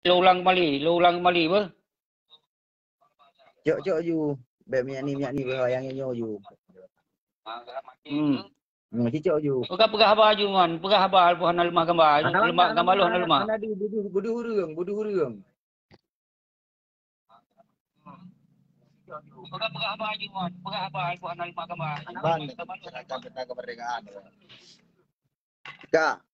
Lo ulang kembali apa? Cok you. Beb minyak ni yang you. Cok you. Pegah abah je man. Pegah abah pun hana lemah gambar. Lemah gambar lu hana lemah. Hana di budu hurung. Pegah abah je man. Pegah abah pun hana lemah gambar. Bang, tentang kemerdekaan. Kak.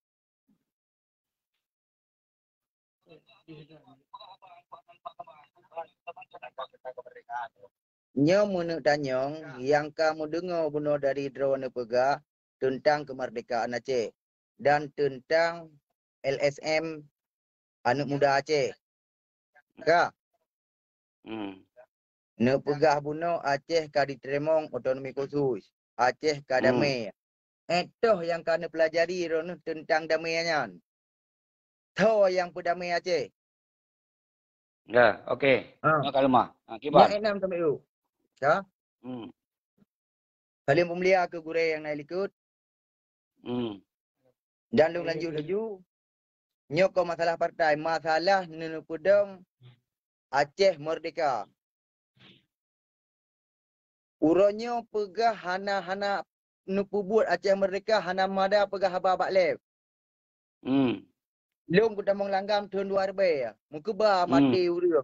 Nyo menurut tanyong yang kamu dengar benar dari drone pegah tentang kemerdekaan Aceh dan tentang LSM anak muda Aceh. Kak. Ne pegah buno Aceh ka diteremong otonomi khusus. Aceh ka damai. Etoh yang kena pelajari rono tentang damainya. Tahu yang perdamai Aceh. Ya, okey. Nak lemah. Yang Kiban. enam sampai tu. Ya. Kalian pemelia ke gure yang naik ikut. Dan lu lanjut laju. Nyoko masalah partai. Masalah nunu pudong Aceh merdeka. Uronyo pegah hana nupu buat Aceh merdeka hana mada pegah habak lep. Long kita menganggam tahun 2000 ya. Muka ba mati uriang.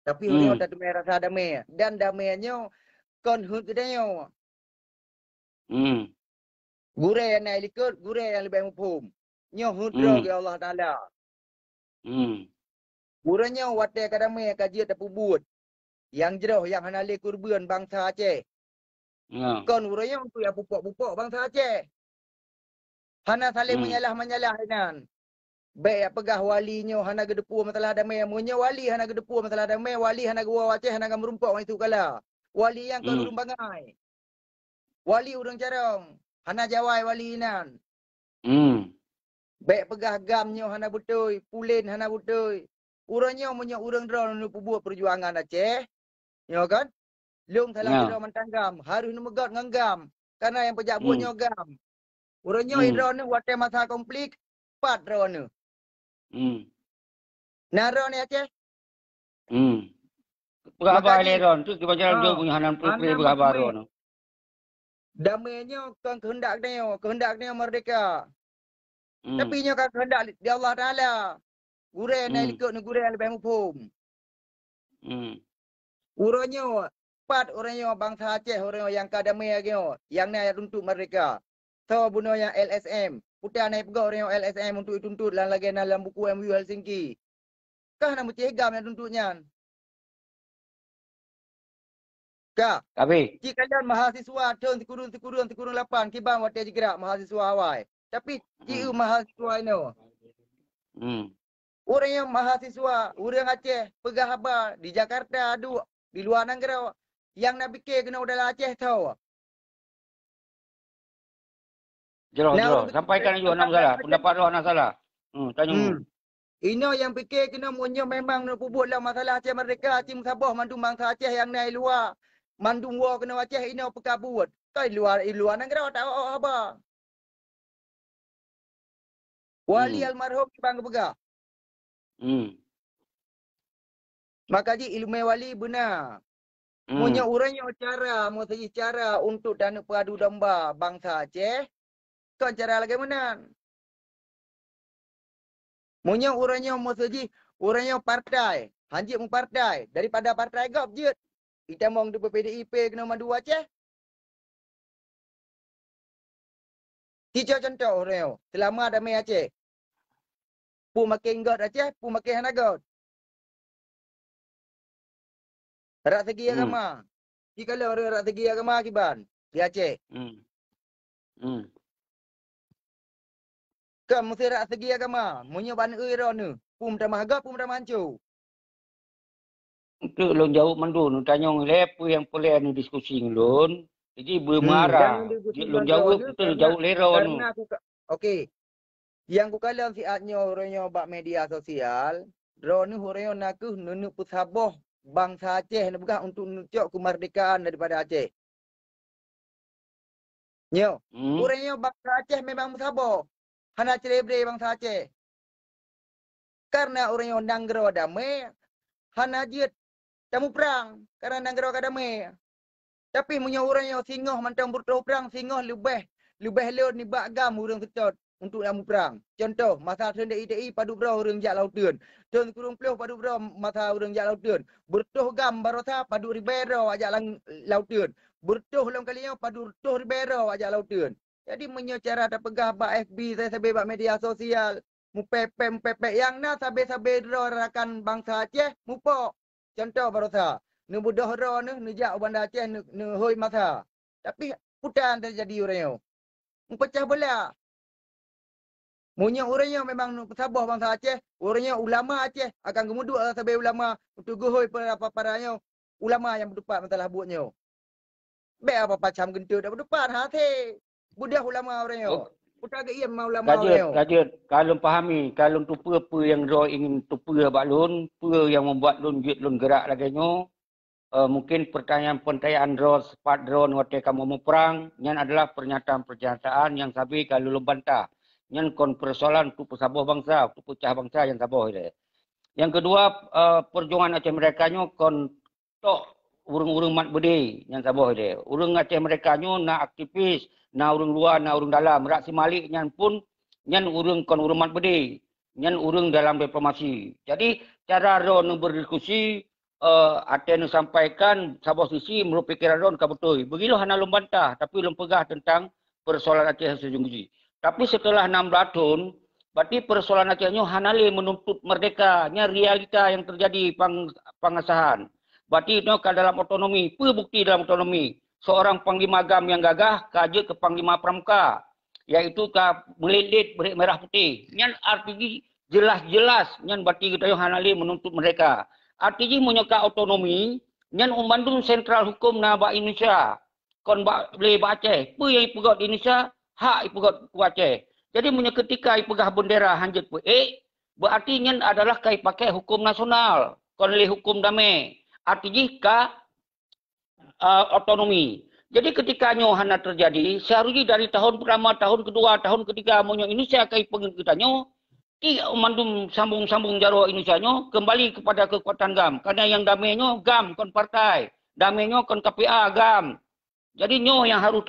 Tapi uriang tak temui rasa damai. Dan damainya kon hut kedanyo. Gure yang naik ikut, gure yang lebih mumpum. Nyo hut drog ya Allah Ta'ala. Gurenya watai kadamai kaji tapu buat. Yang jeroh yang hanali kurban bangsa Aceh. Kon gurenya untuk yang pupuk-pupuk bangsa Aceh. Hana saling menyalah inan. Baik pegah walinya hana gedepu masalah damai. Munya wali hana gedepu masalah damai. Wali hana gua Aceh hana merumpuk orang itu kala. Wali yang kon urung bangai. Wali urung carong. Hana jawai wali inan. Baik pegah gamnya hana betul. Pulin hana betul. Urangnya punya urang drone nu buat perjuangan Aceh. Ya kan? Long salah kira mentanggam. Harus megat nganggam. Karena yang pejak buatnya gam. Urangnya drone nu watai masa konflik. 4 drone. Naro ni Aceh. Pegah abah leron tu kita jalan jauh punya hanan peri pegah abah ron. Damainya kan kehendak dia merdeka. Tapi nya kan kehendak di Allah Taala. Gure naik ikut gure yang lebih mumpum. Urangnya 4 orangnya bangsa Aceh orang yang kadamai agio yang naik untuk merdeka. So bunuh yang LSM. Putih naik pegau orang yang LSM untuk dituntut lagi dalam buku MU Helsinki. Kah nak mesti hegam yang tuntutnya. Kak. Tapi Jika kalian mahasiswa turun tikurun 8 kibang watai gerak mahasiswa awal. Tapi jika mahasiswa ini. Orang yang mahasiswa, orang Aceh, pegah habar di Jakarta ada, di luar negara. Yang nak fikir kena udara Aceh tahu. Jeroh. Sampaikan juga nak salah. Pendapat roh nak salah. Tanya. Ini yang fikir kena punya memang nak buat lah masalah Aceh Merdeka. Aceh Sabah mandung bangsa Aceh yang naik luar. Mandung war kena Aceh ini perkabut. Kau luar negara tak apa. Wali almarhum bang pegah. Maka ji ilmu wali benar. Punya orangnya cara, mesti cara untuk dana peradu domba bangsa Aceh. Kau cara lagi mana? Punya orangnya mesti orangnya partai. Hanjit mu partai. Daripada partai gap je. Kita mau di PDIP kena madu Aceh. Tiga contoh orangnya. Selama damai Aceh. Pu makin god Aceh, pu makin hanagot. Rak segi agama. Jika le orang rak segi agama kiban di Aceh. Kan mesti rak segi agama. Munyo ban ero ni. Pum tamah agak, pum tamah hancur. Itu lon jawab mandun. Tanya lepo yang boleh ni diskusi lon. Jadi bermarah. Lon jawab itu jauh leron. Karena aku okey. Yang ku kalah siatnya orangnya bak media sosial. Drone ni orangnya nak nunu pusabah bangsa Aceh ni bukan untuk nunjuk kemerdekaan daripada Aceh. Nyo. Orangnya bangsa Aceh memang musabah. Hana celebrate bangsa Aceh. Karena orang yang nanggro damai, hana jit tamu perang. Karena nanggro damai. Tapi punya orang yang singoh mantang bertahu perang, singoh lebih leon ni bagam orang kecot untuk tamu perang. Contoh, masa rendah ITI padu bro orang jak lautun. Tuan kurung peluh padu bro masa orang jak lautun. Bertuh gam barota padu ribero ajak lautun. Bertuh long kalinya padu tuh ribero ajak lautun. Jadi menyo cara ada pegah ba FB saya sabe ba media sosial. Mu pepe yang na sabe rakan bangsa Aceh mupo. Contoh barota. Nu budah ro nu jak bandar Aceh nu hoi masa. Tapi putan terjadi orang pecah belah. Munya orangnya memang sabah bangsa Aceh, orangnya ulama Aceh akan gemuduk sebagai ulama untuk gohoi para ulama yang berdepan masalah buatnya. Be apa macam gentut dak berdepan hati. Budah ulama orangnya. Putar ke ia mau ulama orangnya. Rajut, kalau pahami, kalau tu apa yang ro ingin tu bak lun, apa yang membuat lun gerak laganya. Mungkin pertanyaan ro sepat drone hotel kamu mau perang, yang adalah pernyataan yang sabi kalau lu bantah. Yang kon persoalan tu pesabah bangsa, tu pecah bangsa yang sabah ini. Yang kedua, perjuangan Aceh mereka nyo kon tok urung-urung mat bedi yang sabah ini. Urung Aceh mereka nyo na aktivis, na urung luar, na urung dalam. Rak si Malik nyan pun nyan urung kon urung mat bedi, nyan urung dalam diplomasi. Jadi cara ro nu berdiskusi Aceh nu sampaikan sabah sisi menurut pikiran ron ka betul. Begitu hana lum bantah tapi lum pegah tentang persoalan Aceh sejujurnya. Tapi setelah 16 tahun, berarti persoalan Aceh nyo hanale menuntut merdeka, nya realita yang terjadi pengesahan. Berarti itu dalam otonomi, apa bukti dalam otonomi? Seorang panglima gam yang gagah kaje ke panglima pramuka, yaitu ka melilit berik merah putih. Nyan arti jelas-jelas nyan berarti kita yo hanale menuntut mereka. Artinya menyeka otonomi, nyan Bandung sentral hukum na ba Indonesia. Kon ba boleh ba Aceh, apa yang ipegot di Indonesia, hak ipegot ku Aceh. Jadi punya ketika ipegah bendera hanjut pu berarti nyan adalah kai pakai hukum nasional, kon le hukum damai. Artinya ka otonomi. Jadi ketika nyo hana terjadi, seharusnya dari tahun pertama, tahun kedua, tahun ketiga monyo Indonesia kai pengen kita nyo mandum sambung-sambung jaro Indonesia nyo kembali kepada kekuatan GAM. Karena yang damai nyo GAM kon partai, damai nyo kon KPA GAM. Jadi nyo yang harus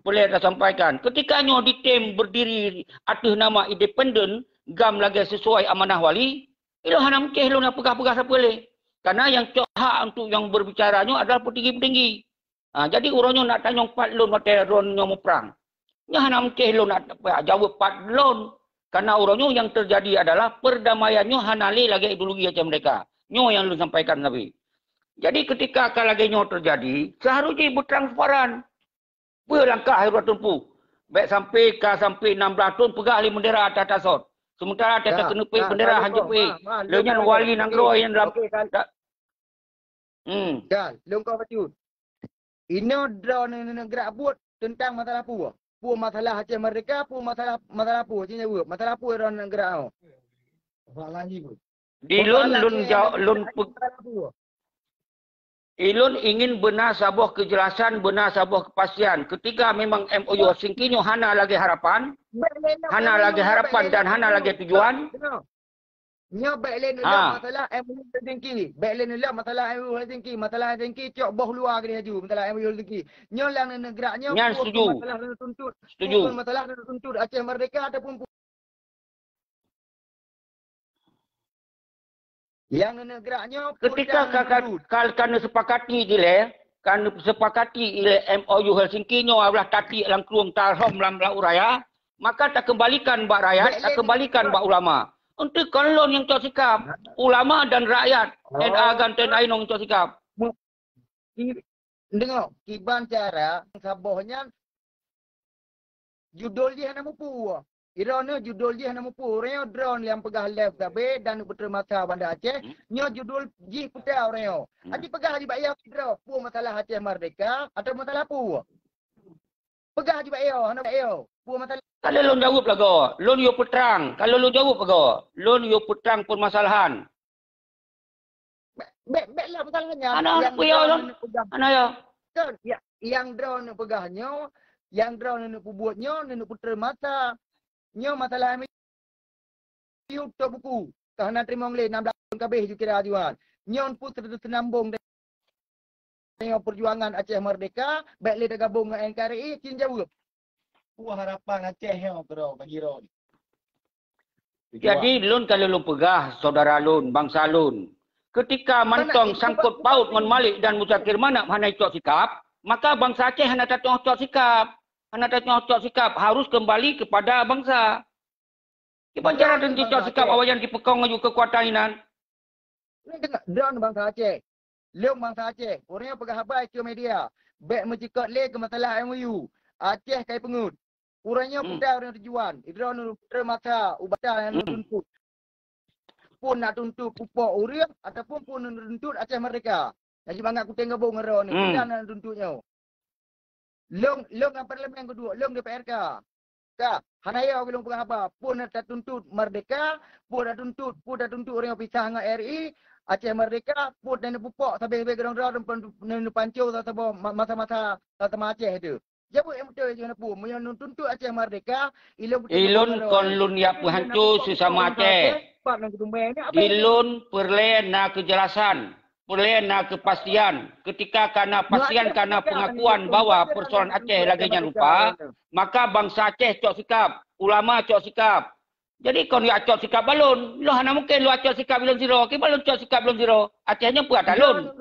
boleh sampaikan. Ketika nyo ditem berdiri atas nama independen, GAM lagi sesuai amanah wali, itu hana mungkin lo nak pegah-pegah siapa boleh. Karena yang hak untuk yang berbicara nyo adalah petinggi-petinggi. Jadi orangnya nak tanya 4 lon mata ron nyo mau perang. Nyo hana mungkin lo nak jawab 4 lon. Karena orangnya yang terjadi adalah perdamaiannya hanali lagi ideologi Aceh mereka. Nyo yang lu sampaikan Nabi. Jadi ketika lagi nyo terjadi, seharusnya bertransparan. Apa langkah harus tempuh? Baik sampai 16 tahun pegah li bendera atas sot. Sementara atas kena bendera hanjut pergi. Lenyan wali nanggro yang dalam. Gal, lu kau baca. Ini drone negara buat tentang masalah apa? Pu masalah Aceh Merdeka, pu masalah apa? Cina buat masalah apa orang negara au? Masalah ni pun. Di Ilun ingin benar sebuah kejelasan, benar sebuah kepastian. Ketika memang MOU Helsinki nyo hana lagi harapan, dan hana lagi tujuan. Nyo baik masalah MOU Helsinki. Baik masalah MOU Helsinki. Masalah Helsinki cok boh luar ke haju. Masalah MOU Helsinki. Nyo lang negara nyo. Nyan setuju. Setuju. Masalah tuntut Aceh Merdeka ataupun yang negaranya ketika kan sepakati ile MOU Helsinki nyo adalah tati lang kluang tarhom lam uraya, maka tak kembalikan bak rakyat, tak kembalikan bak ulama. Untuk kolon yang tok sikap, ulama dan rakyat, NA ganten ainong tok sikap. Dengar, kiban cara sabahnya judul dia nama pu. Irana judul dia nama pu. Reo drone yang pegah left tabe dan bertermasa Bandar Aceh. Nyo judul ji putau reo. Adi pegah di bayar draw pu masalah Aceh Merdeka atau masalah pu. Pegah di bayar, hana bayar. Pu masalah. Kalau lon jawab lah go, lon yo petrang. Kalau lon jawab go, lon yo petrang permasalahan. Baiklah masalahnya. Ana puyo lon. Ana ya. Kan yang drone pegahnya, yang drone nak buatnya, nak putar mata. Nyo masalah MOU buku. Kahana terima oleh 16 tahun kabeh ju kira ajuan. Nyon pun tersenambung dengan perjuangan Aceh Merdeka, baik le dah gabung dengan NKRI, cin jawab. Puas harapan Aceh yang bro bagi Ron. Jadi lun kalau lu pegah saudara lun, bangsa lun. Ketika mantong sangkut paut Mun Malik dan Muzakir Manap hana cok sikap, maka bangsa Aceh hana tak cok sikap. Hana tak cok sikap harus kembali kepada bangsa. Kita cara tentu cok sikap awajan dipekong aju kekuatan inan. Ni tengok down bangsa Aceh. Leung bangsa Aceh. Orang yang pegah habai ke media. Baik mencikot le ke masalah MOU. Aceh kai pengut. Orangnya putah orang tujuan. Idron putra mata ubata yang tuntut. Pun nak tuntut pupuk orang ataupun pun tuntut Aceh Merdeka. Jadi banyak aku tengok bong ngero ni. Putah nak tuntutnya. Leung yang parlimen kedua. Leung DPRK. Kah, hanaya orang pegah habai. Pun nak tuntut Merdeka. Pun nak tuntut orang yang pisah dengan RI. Aceh Merdeka put dan pupuk sampai gerang-gerang dan pancau atau masa-masa Aceh itu. Jauh yang betul jangan apa. Menuntut Aceh Merdeka, ilun kon lun ya penghancu sesama Aceh. Ilun perlahan na kejelasan, perlahan na kepastian. Ketika karena pastian karena pengakuan bahwa persoalan Aceh lagi jangan lupa, maka bangsa Aceh cok sikap, ulama cok sikap. Jadi kau ni acok sikap balon. Lo hana mungkin lo acok sikap balon zero. Kita balon cok sikap balon zero. Acehnya puat talon.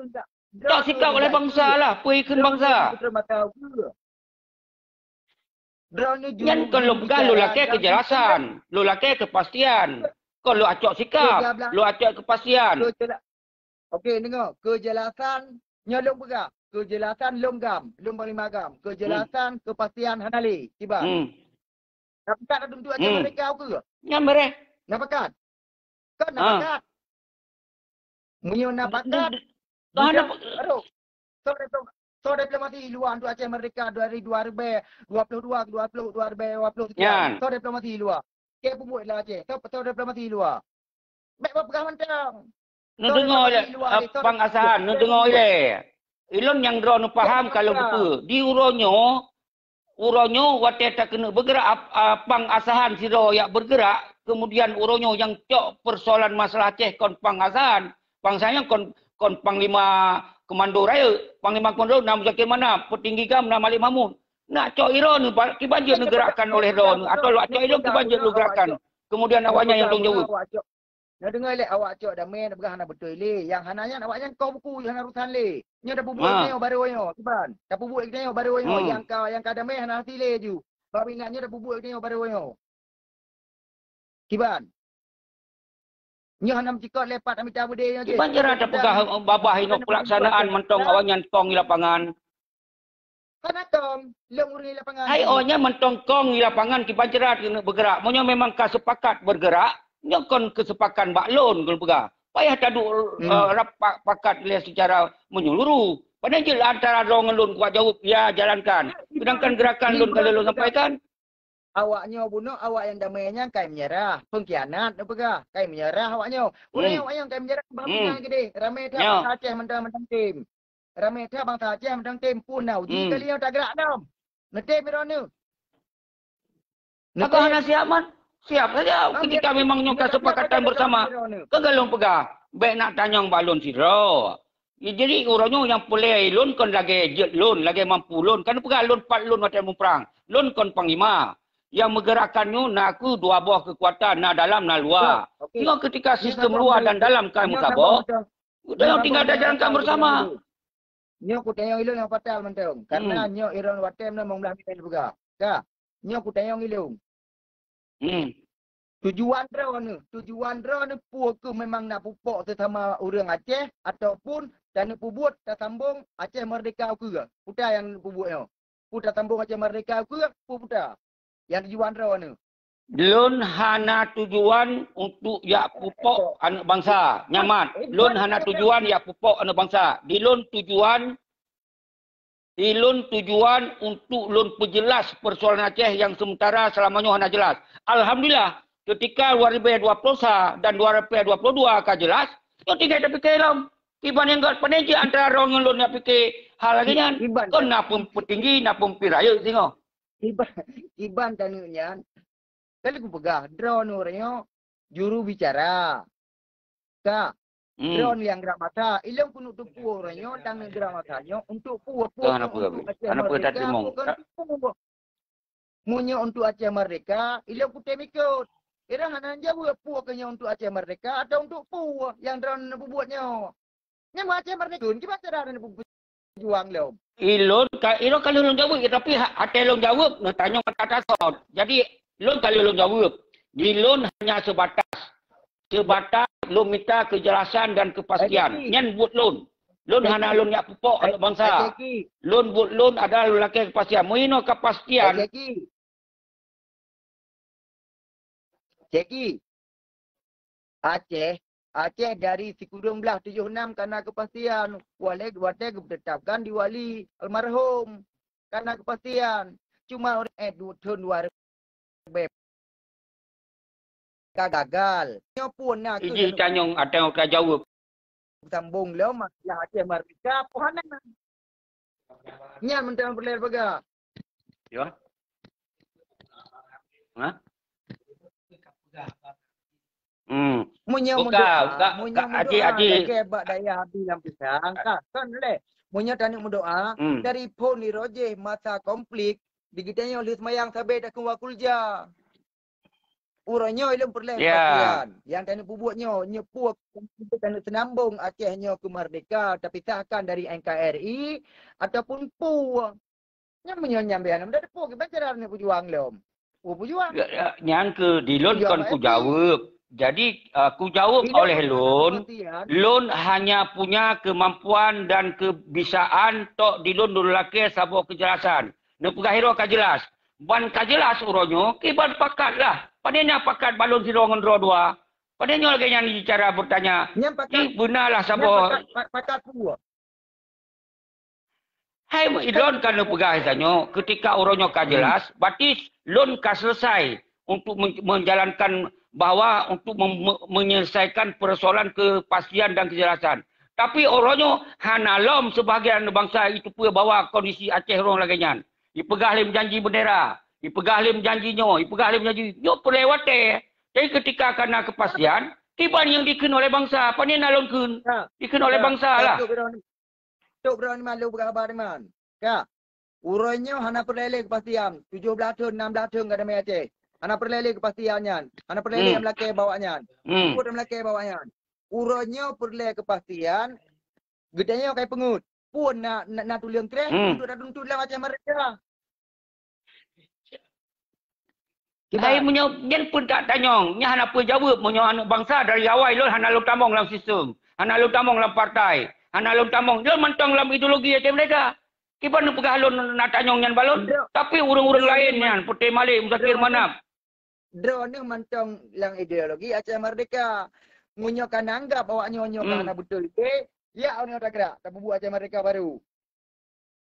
Cok sikap oleh bangsa lah. Puikan bangsa. Yang kau lo pegang lo laki kejelasan. Lo laki kepastian. Kau lo acok sikap. Lo acok kepastian. Okey, tengok. Kejelasan. Nyolong pegang. Kejelasan longgam. Long panglima agam. Kejelasan kepastian hanali. Tiba. Nak pekat nak tuntut Aceh Merdeka ke? Yang mereh. Nak pekat? Kan nak pekat? Munyo nak pekat? Aduh. So diplomasi luar untuk Aceh Merdeka dari 2022 ke 2023. So diplomasi luar. Ke pembuat lah Aceh. So diplomasi luar. Baik apa pegang mentang. Nu dengar je Bang Asahan, nu dengar je. Ilon yang drone faham kalau betul. Di uronyo wate tak kena bergerak Pang Asahan siro yang bergerak, kemudian uronyo yang cok persoalan masalah Aceh kon Pang Asahan, Pang saya kon Panglima Komando Raya, Panglima Komando nama Muzakir Manap, petinggi gam nama Malik Mahmud. Nak cok iron kibanjir negerakan oleh ron atau lu cok iron kibanjir lu gerakan. Kemudian awaknya yang tanggung jawab. Nak dengar le awak cok dah main begah nak betul le. Yang hananya awaknya kau buku yang urusan le. Nya dah bubuh ni baru yo, kiban. Dah bubuh ni baru yo yang kau dah main hana sile ju. Babi ingatnya dah bubuh ni baru yo. Kiban. Nya hana cikot lepat amita bude nya je. Kiban jera dah pegah babah ino pelaksanaan mentong awaknya tong di lapangan. Kana tong long uri lapangan. Hai ohnya mentong kong di lapangan kiban jera kena bergerak. Monya memang sepakat bergerak. Nyokon kesepakan baklon kalau pegah. Payah taduk rapat pakat dia secara menyeluruh. Padahal je antara rong lun kuat jawab ya jalankan. Sedangkan gerakan lun kalau lun sampaikan. Awaknya bunuh awak yang damainya kai menyerah. Pengkhianat apa pegah. Kai menyerah awaknya. Orang awak yang kai menyerah bahagian gede. Ramai dah bangsa Aceh mentang tim. Ramai dah bangsa Aceh mentang tim pun nak uji kali yang tak gerak dah. Netim merana. Maka hana siap man. Siap saja ketika memang nyoka sepakatan bersama. Kegalung pegah. Baik nak tanyang balon siro. Ya, jadi orangnya yang boleh lun kon lagi jet lun, lagi mampu lun. Kan pegah lun 4 lun macam perang. Lun kon panglima. Yang menggerakkannya nak aku 2 buah kekuatan nak dalam nak luar. Tengok ketika sistem luar dan dalam kan mutabak. Udah tinggal dah jalankan bersama. Nyo ku tayang ilung yang fatal mentong. Karena nyo iron watem na mong belah ni pegah. Ka. Nyo ku tayang ilung. Tujuan drone ni puak memang nak pupuk sesama orang Aceh ataupun dan pubut tak sambung Aceh Merdeka ke. Putar yang pubutnya. Putar sambung Aceh Merdeka ke, putar. Yang tujuan drone ni. Lun hana tujuan untuk ya pupuk anak bangsa. Nyaman. Lun hana tujuan ya pupuk anak bangsa. Dilun tujuan untuk lun perjelas persoalan Aceh yang sementara selamanya hana jelas. Alhamdulillah ketika 2020 dan 2022 kan jelas, yo tinggal dah fikir lam. Kiban yang gat peneji antara orang lun yang fikir hal lagi nya. Kon napun petinggi napun piraya tengok. Iban tanunya. Kali ku pegah drone orangnya juru bicara. Kak, drone yang gerak mata. Ilang kuno tupu orangnya dan gerak matanya untuk puas-puas untuk Aceh Merdeka. Bukan Munya untuk Aceh Merdeka, ilang putih mikut. Irang hanan jawab puas kenya untuk Aceh Merdeka atau untuk puas yang drone buatnya. Yang Aceh Merdeka, gimana cara berjuang lo? Ilon kalau long jawab tapi hati long jawab nak tanya kata atas. Jadi lon kalau long jawab, di lon hanya sebatas lon minta kejelasan dan kepastian. Nyan buat lon. Lon hana lon yak pupok anak bangsa. Lon buat lon adalah lelaki kepastian. Moino kepastian. Ceki. Aceh dari Sikudung belah 76 karena kepastian. Wale ditetapkan di wali almarhum karena kepastian. Cuma orang tahun 2000 gagal. Nyo pun nak tu. Iji tanyong ada orang jawab. Sambung lo masalah Aceh Merdeka pohana. Nya mentang berler baga. Ya. Ha? Munya aji bak daya habis lampisan kan le munya tanya mendoa dari pon ni roje masa konflik digitanya oleh semayang sabe dak kulja uranya ilmu perlebihan yang tanya bubuatnya nyepuak tanya senambung Acehnya ke merdeka tapi sahkan dari NKRI ataupun puang nya menyambian ndak puak gimana caranya berjuang lom berjuang yang ke dilon kon ku jawab. Jadi ku jawab oleh Lon hanya punya kemampuan dan kebisaan tok dilon dulu laki sabuk kejelasan. Nepugah hero ka jelas. Ban ka jelas uronyo kiban pakat lah. Padanya pakat balon sirongan dua. Padanya lagi yang bicara bertanya. Ni benarlah sabuk pakat dua. Hai Lon kan nepugah sanyo ketika uronyo ka jelas, berarti Lon ka selesai untuk menjalankan bahwa untuk menyelesaikan persoalan kepastian dan kejelasan. Tapi orangnya hanalom sebahagian bangsa itu pun bawa kondisi Aceh orang lagi. Ipegah lim janji bendera, ipegah lim janjinya, ipegah lim janji. Yo pelewate. Jadi ketika kena kepastian, tiban yang dikenal oleh bangsa, apa ni nalon kun? Dikenal oleh bangsa lah. Tok berani malu berkabar man. Kak, orangnya hana perlele kepastian. 17 tahun, 16 tahun kada mai Aceh. Anak perlele kepastiannya. Anak perlele yang melaki bawanya. Ikut yang melaki bawanya. Uranya perlele kepastian. Gedanya kayak pengut. Pun nak tuliang kres. Untuk lah macam mereka. Saya menyen pun tak tanyong. Nya hana pun jawab. Menyo anak bangsa dari awal. Lo hana lo tamong dalam sistem. Hana lo tamong dalam partai. Hana lo tamong. Lo mentang dalam ideologi macam mereka. Kipan nak pegah lo nak tanyong yang balon. Tapi urang-urang lain yang Putih Malik, Musakir Manap. Drone ni macam lang ideologi Aceh Merdeka. Ngunyokan anggap awaknya ngunyokan betul. Ya orang tak gerak. Tak buat Aceh Merdeka baru.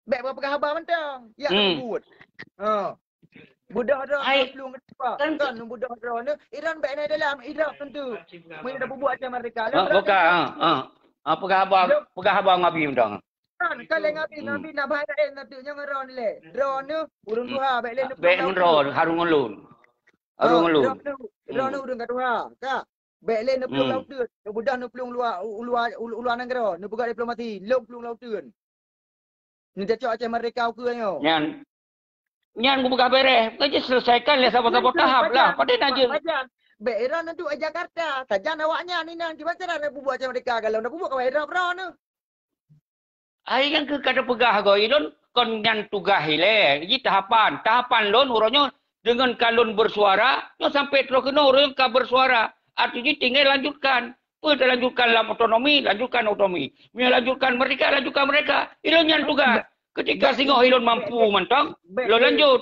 Baik berapa khabar mentang. Ya tak buat. Budak drone belum apa. Kan budak drone ni Iran baik naik dalam Iraq tentu. Mereka dah buat Aceh Merdeka. Bukan. Apa khabar ngabi mentang? Kan kalau ngabi nak bahaya nantinya ngeron le. Drone ni urung tuha baik le. Baik ngeron harung ngelun. Arung ngelun. Drone urung kat tuha. Kak. Baik le nak pelung laut tu. Budak nak pelung luar negara. Nak buka diplomasi. Long pelung laut tu. Ni cocok Aceh Merdeka ke yo. Nyan buka beres. Kerja selesaikan le sabar-sabar tahap lah. Pada naja. Baik Iran nanti Jakarta. Sajan awaknya ni nanti macam mana nak buat Aceh Merdeka kalau nak buat ke Iran ni. Ai yang ke kada pegah go ilon kon yang tugahi le. Ji tahapan lon uronyo dengan kalon bersuara nyo sampai terus kena orang ka bersuara. Artinya tinggal lanjutkan. Pada lanjutkan dalam otonomi, lanjutkan otonomi. Lanjutkan mereka. Ilon yang tugas. Ketika singo ilon mampu mentang, lo lanjut.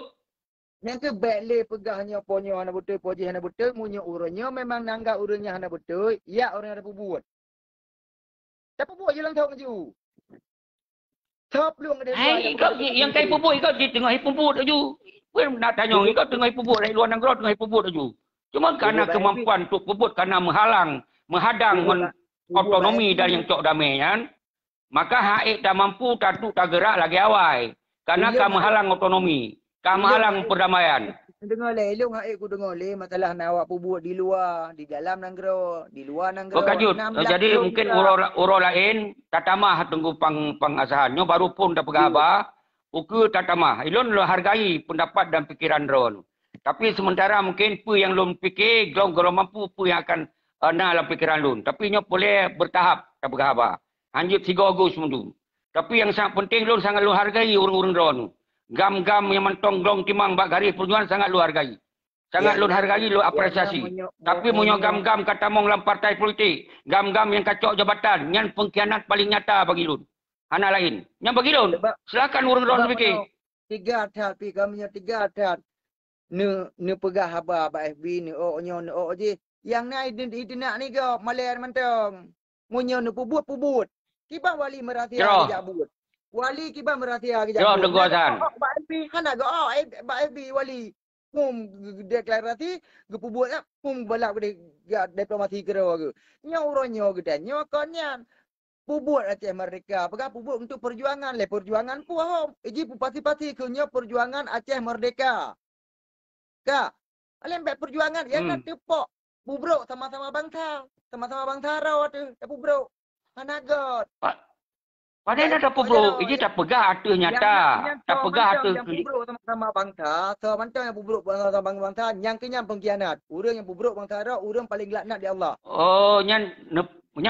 Yang ke baiklah pegahnya ponyo hana betul, poji hana betul, munyo uronyo memang nanggap uronnya hana betul, ya orang ada buat. Tapi buat je lang tahu ngaju. Top luang ada. Hai, yang kai pupuk ikut di tengah pupuk tu. Pun nak tanya ikut tengah pupuk dari luar negara tengah pupuk tu. Cuma kerana kemampuan untuk pupuk kerana menghadang otonomi dari yang cok damai kan. Maka haik tak mampu tak gerak lagi awal. Karena kamu halang otonomi, kamu halang perdamaian. Dengar le, elok hak aku dengar le masalah nak awak buat di luar, di dalam nanggro, di luar nanggro. Berkajut. Jadi mungkin urang lain tatamah tunggu pengasahannya baru pun dah pegaba. Uku tatamah. Ilon lo hargai pendapat dan pikiran ron. Tapi sementara mungkin pu yang lom fikir, gelom mampu pu yang akan dalam pikiran lun. Tapi nyo boleh bertahap dah pegaba. Hanjut 3 Ogos mundu. Tapi yang sangat penting lun sangat lo hargai urang-urang ron. Gam-gam yang mentong glong timang bak garis perjuangan sangat lu hargai. Sangat lu hargai, lu apresiasi. Tapi munyo gam-gam kata mong dalam partai politik, gam-gam yang kacok jabatan, yang pengkhianat paling nyata bagi lu. Anak lain. Yang bagi lu, silakan urang-urang fikir. 3 adat pi kami 3 adat. Ne pegah haba ba FB ni nyo je. Yang nai nak ni ke maler mentong. Munyo ne pubut. Kiba wali merahsia dia but. Wali kiba merahsia ke jauh teguasan. Ba FB hana go ba FB wali. Deklarasi gepubuat balak diplomasi kero ke. Nyo ke dan nyo konyan. Pubuat Aceh Merdeka. Pegang pubuat untuk perjuangan le perjuangan pu hom. Iji pasti ke nyo perjuangan Aceh Merdeka. Ka. Alem perjuangan yang nak tepok. Bubrok sama-sama bangsa. Sama-sama bangsa raw tu. Bubrok. Hanagot. Padahal dah pubruk. Ini tak pegah arti nyata. Tak pegah arti. Yang pubruk sama-sama bangsa. Semantang yang pubruk sama-sama bangsa. Yang kenyang pengkhianat. Orang yang pubruk bangsa raw. Orang paling laknat di Allah. Oh, yang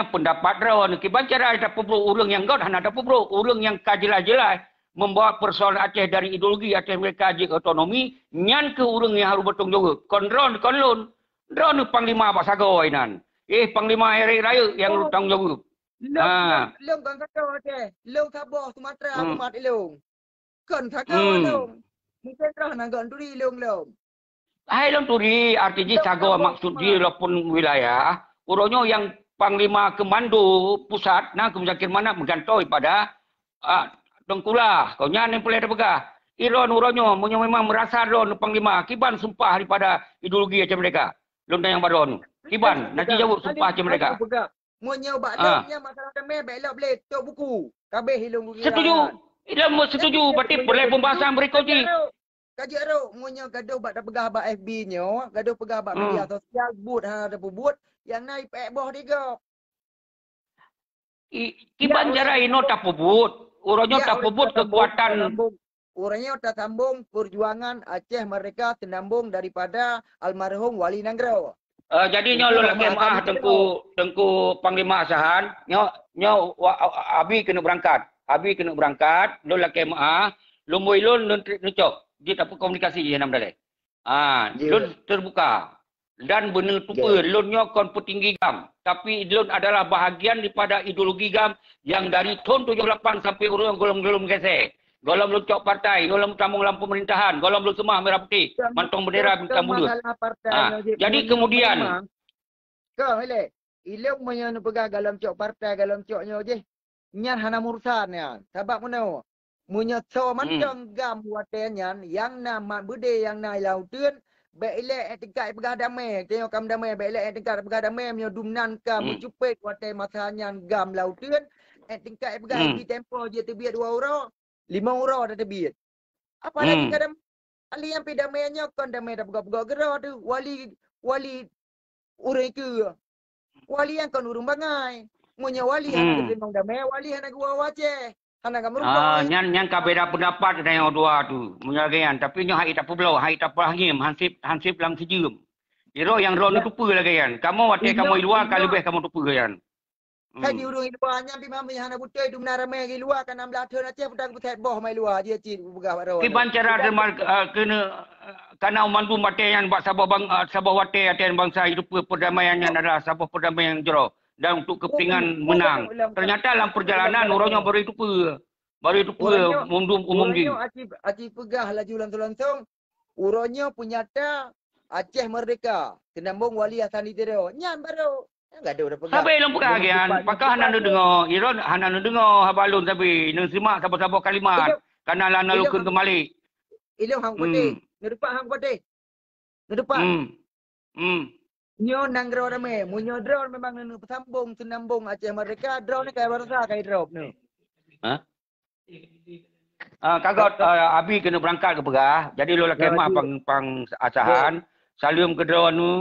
pendapat raw. Kiban cara ada pubruk. Orang yang god. Ada pubruk. Orang yang kajelas-jelas. Membawa persoalan Aceh dari ideologi Aceh mereka Aceh otonomi. Yang ke orang yang harus bertanggung jawab. Konron. Dron Panglima Pak Sagoi nan. Panglima Hari Raya yang tanggung jawab. Long kan kau Aceh. Long Sabah Sumatera umat long. Kan kau long. Mungkin dah nak gan turi long. Hai long turi artinya Sagoi maksud dia walaupun wilayah. Urangnya yang Panglima Komando Pusat nah kemudian mana menggantoi pada Tengkulah. Kau nyan yang boleh pegah. Iron urangnya memang merasa ron Panglima Kiban sumpah daripada ideologi Aceh mereka. Long yang baron. Kiban nanti jawab sumpah Aceh mereka. Munyo bak nya masalah temeh belok boleh tok buku. Kabeh hilung buku. Setuju. Ilmu setuju. Berarti boleh pembahasan berikut ni. Kaji ero munyo gaduh bak pegah bak FB nyo, gaduh pegah bak media sosial but ada pebut yang naik pek boh digo. Kiban jara ino tak pebut. Urangnya tak pebut kekuatan. Urangnya tak sambung perjuangan Aceh Merdeka senambung daripada almarhum Wali Nanggro. Jadi nyo lo lagi maah tengku Panglima Asahan, nyo abi kena berangkat, lo lagi maah, lo moilon nucok, dia tak komunikasi je nam dalai. Lo terbuka dan benar tupa lo nyo kon petinggi gam, tapi lo adalah bahagian daripada ideologi gam yang dari tahun 78 sampai urang golong-golong gesek. Golong lucok partai, golong tambung lampu pemerintahan, golong lu semah merah putih, mantong bendera bintang bulu. Jadi kemudian kau hele, ilmu yang pegang galam cok partai, galam coknya je. Nyan hana mursan ya. Sebab mana? Munyo so mantong gam watenyan yang nama bude yang nai lautun, baile tingkat pegang damai, tengok kam damai baile tingkat pegang damai menyo dumnan ka mencupai waten masanya gam lautun, tingkat pegang di tempo je terbiat 2 euro. 5 euro dah terbit. Apa lagi kadang ali yang pedamainya kon damai dah pegak-pegak gerak tu. Wali urang ke. Wali yang kon urung bangai. Munya wali hana gedeng damai, wali hana gua wace. Hana gamrung. Nyan ka beda pendapat dengan dua tu. Munya gayan tapi nyo hai tak pulau, hai tak pahim, hansip lang sejum. Iro yang ron tu pu lagi kan. Kamu wate kamu luar kali lebih kamu tu pu kan. Kaji urung luar nyampi mami hana butai tu benar ramai gi luar kan 16 tahun Aceh pedang putet boh mai luar dia cin begah baro. Ki bancara dermal kena kana mandu mate yang bak sabah wate aten bangsa hidup perdamaian yang adalah sabah perdamaian yang jero dan untuk kepentingan menang. Ternyata dalam perjalanan orangnya baru itu umum di. Aceh pegah laju langsung urangnya punya Aceh Merdeka. Senambung Wali Hasan Itero. Nyan baru. Enggak ada pegang. Sampai long pegagian, pakah hana dengar, iron hana dengar habalun tapi nang simak sabah-sabah kalimat. Karena lana lu kun kembali. Ilo hang putih. Ngedepak hang putih. Ngedepak. Nyo nanggro rame, munyo drone memang nu sambung senambung Aceh Merdeka, drone kaya barasa kaya drop nu. Kagot abi kena berangkat ke Perah. Jadi lo lah kemah pang asahan. Salium ke drone tu.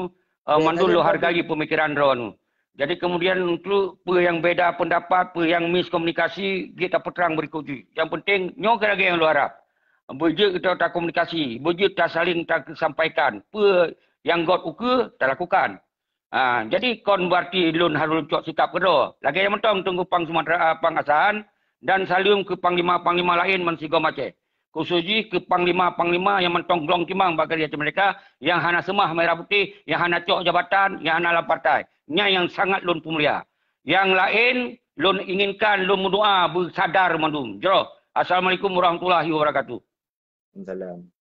Mandul lo hargai pemikiran drone tu. Jadi kemudian tu apa yang beda pendapat, apa yang miskomunikasi, kita peterang berikut tu. Yang penting nyok lagi yang lo harap. Berjut kita tak komunikasi, berjut tak saling tak sampaikan. Apa yang God uka tak lakukan. Jadi kon berarti lun harus cok sikap kedua. Lagi yang mentong tunggu pang Sumatera pengasahan dan salium ke panglima-panglima lain mensigo macet. Khususnya ke panglima-panglima yang mentong glong kimang bagi mereka yang hana semah merah putih, yang hana cok jabatan, yang hana partai. Nya yang sangat lun pemulia. Yang lain lun inginkan lun berdoa bersadar mandum. Jero. Assalamualaikum warahmatullahi wabarakatuh. Salam.